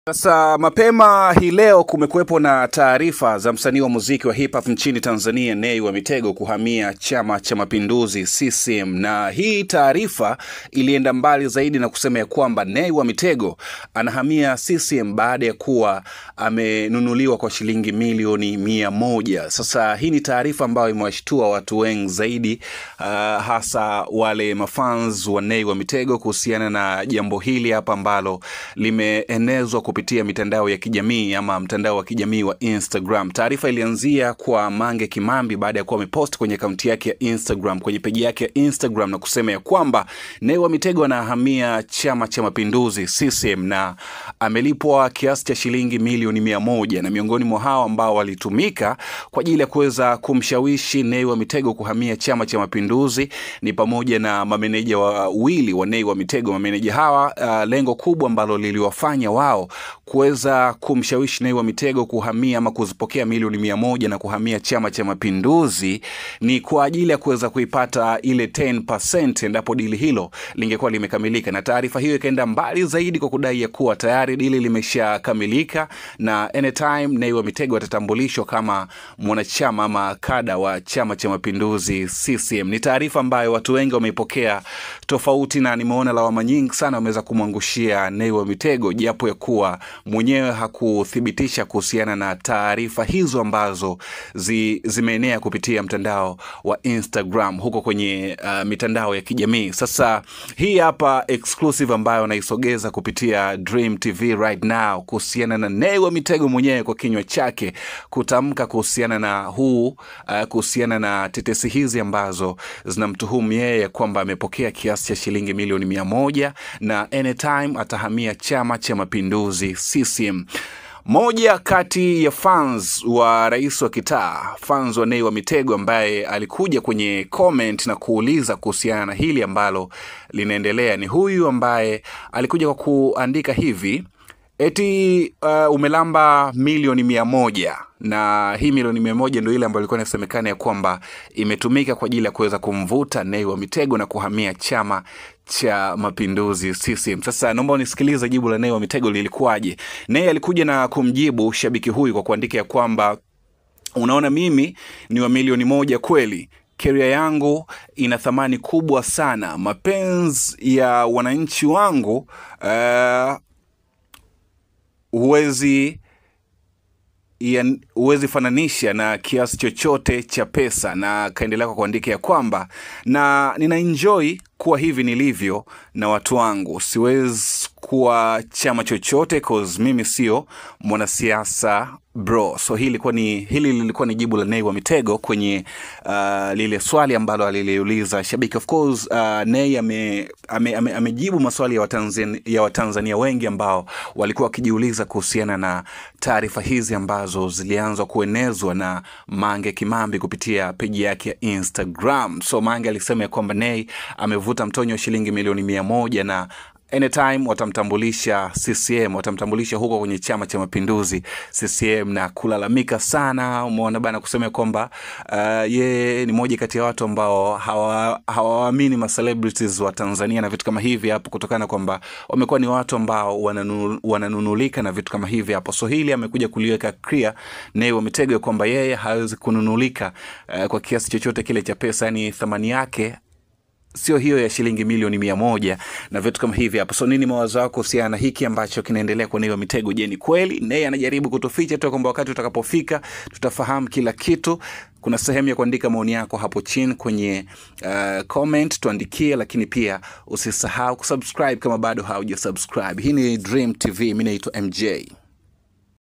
Sasa mapema hii leo kumekuwepo na taarifa za msanii wa muziki wa hip hop nchini Tanzania Nay wa Mitego kuhamia Chama cha Mapinduzi CCM, na hii taarifa ilienda mbali zaidi na kusema ya kwamba Nay wa Mitego anahamia CCM baada ya kuwa amenunuliwa kwa shilingi milioni 100. Sasa hii ni taarifa ambayo imewashtua watu wengi zaidi, hasa wale mafans wa Nay wa Mitego kuhusiana na jambo hili hapa ambalo limeenezwa kupitia mitandao ya kijamii ama mtandao wa kijamii wa Instagram. Taarifa ilianzia kwa Mange Kimambi baada ya kuwa amepost kwenye akaunti yake ya Instagram, kwenye peji yake ya Instagram, na kusema ya kwamba Nay wa Mitego anahamia Chama cha Mapinduzi CCM na amelipwa kiasi cha shilingi milioni 100, na miongoni mwa hao ambao walitumika kwa ajili ya kuweza kumshawishi Nay wa Mitego kuhamia Chama cha Mapinduzi ni pamoja na mameneja wawili wa Nay wa Mitego. Mameneja hawa lengo kubwa ambalo liliwafanya wao kuweza kumshawishi Nay wa Mitego kuhamia ama kuzipokea milioni 100 na kuhamia Chama cha Mapinduzi ni kwa ajili ya kuweza kuipata ile 10% endapo dili hilo lingekuwa limekamilika. Na taarifa hiyo ikaenda mbali zaidi kwa kudai ya kuwa tayari dili limeshakamilika na anytime Nay wa Mitego atatambulishwa kama mwanachama ama kada wa Chama cha Mapinduzi CCM. Ni taarifa ambayo watu wengi wameipokea tofauti, na nimeona lawama nyingi sana wameweza kumwangushia Nay wa Mitego, japo ya kuwa mwenyewe hakuthibitisha kuhusiana na taarifa hizo ambazo zimeenea kupitia mtandao wa Instagram huko kwenye mitandao ya kijamii. Sasa hii hapa exclusive ambayo naisogeza kupitia Dream TV right now kuhusiana na Nay wa Mitego mwenyewe kwa kinywa chake kutamka kuhusiana na kuhusiana na tetesi hizi ambazo zinamtuhumu yeye kwamba amepokea kiasi cha shilingi milioni 100 na anytime atahamia Chama cha Mapinduzi CCM. Moja kati ya fans wa rais wa kitaa, fans wa Nay wa Mitego, ambaye alikuja kwenye comment na kuuliza kuhusiana na hili ambalo linaendelea, ni huyu ambaye alikuja kwa kuandika hivi: eti umelamba milioni 100, na hii milioni 100 ndio ile ambayo ilikuwa inasemekana ya kwamba imetumika kwa ajili ya kuweza kumvuta Nay wa Mitego na kuhamia Chama cha Mapinduzi CCM. Sasa naomba unisikilize jibu la Nay wa Mitego lilikuwaje. Nay alikuja na kumjibu shabiki huyu kwa kuandika ya kwamba unaona, mimi ni wa milioni 1 kweli. Career yangu ina thamani kubwa sana. Mapenzi ya wananchi wangu huwezi fananisha na kiasi chochote cha pesa. Na kaendelea kwa kuandika ya kwamba na nina enjoy kuwa hivi nilivyo na watu wangu, siwezi kuwa chama chochote cause mimi sio mwanasiasa bro. So hili lilikuwa ni jibu la Nay wa Mitego kwenye lile swali ambalo aliliuliza shabiki. Of course Nay amejibu maswali ya Watanzania wengi ambao walikuwa wakijiuliza kuhusiana na taarifa hizi ambazo zilianzwa kuenezwa na Mange Kimambi kupitia peji yake ya Instagram. So Mange alisema ya kwamba Nay amevuta mtonyo wa shilingi milioni 100 na anytime watamtambulisha CCM, watamtambulisha huko kwenye Chama cha Mapinduzi CCM, na kulalamika sana, umeona bana, kusema kwamba ye ni moja kati ya watu ambao hawaamini ma celebrities wa Tanzania na vitu kama hivi hapo, kutokana kwamba wamekuwa ni watu ambao wananunulika na vitu kama hivi hapo. So hili amekuja kuliweka clear Nay wa Mitego kwamba yeye hawezi kununulika kwa kiasi chochote kile cha pesa, yani thamani yake sio hiyo ya shilingi milioni 100 na vitu kama hivi hapo. So nini mawazo yako kuhusiana na hiki ambacho kinaendelea kwa Nay wa Mitego? Je, ni kweli Nay anajaribu kutuficha tu kwamba wakati utakapofika tutafahamu kila kitu? Kuna sehemu ya kuandika maoni yako hapo chini kwenye comment, tuandikie, lakini pia usisahau kusubscribe kama bado haujasubscribe. Hii ni Dream TV, mimi naitwa MJ.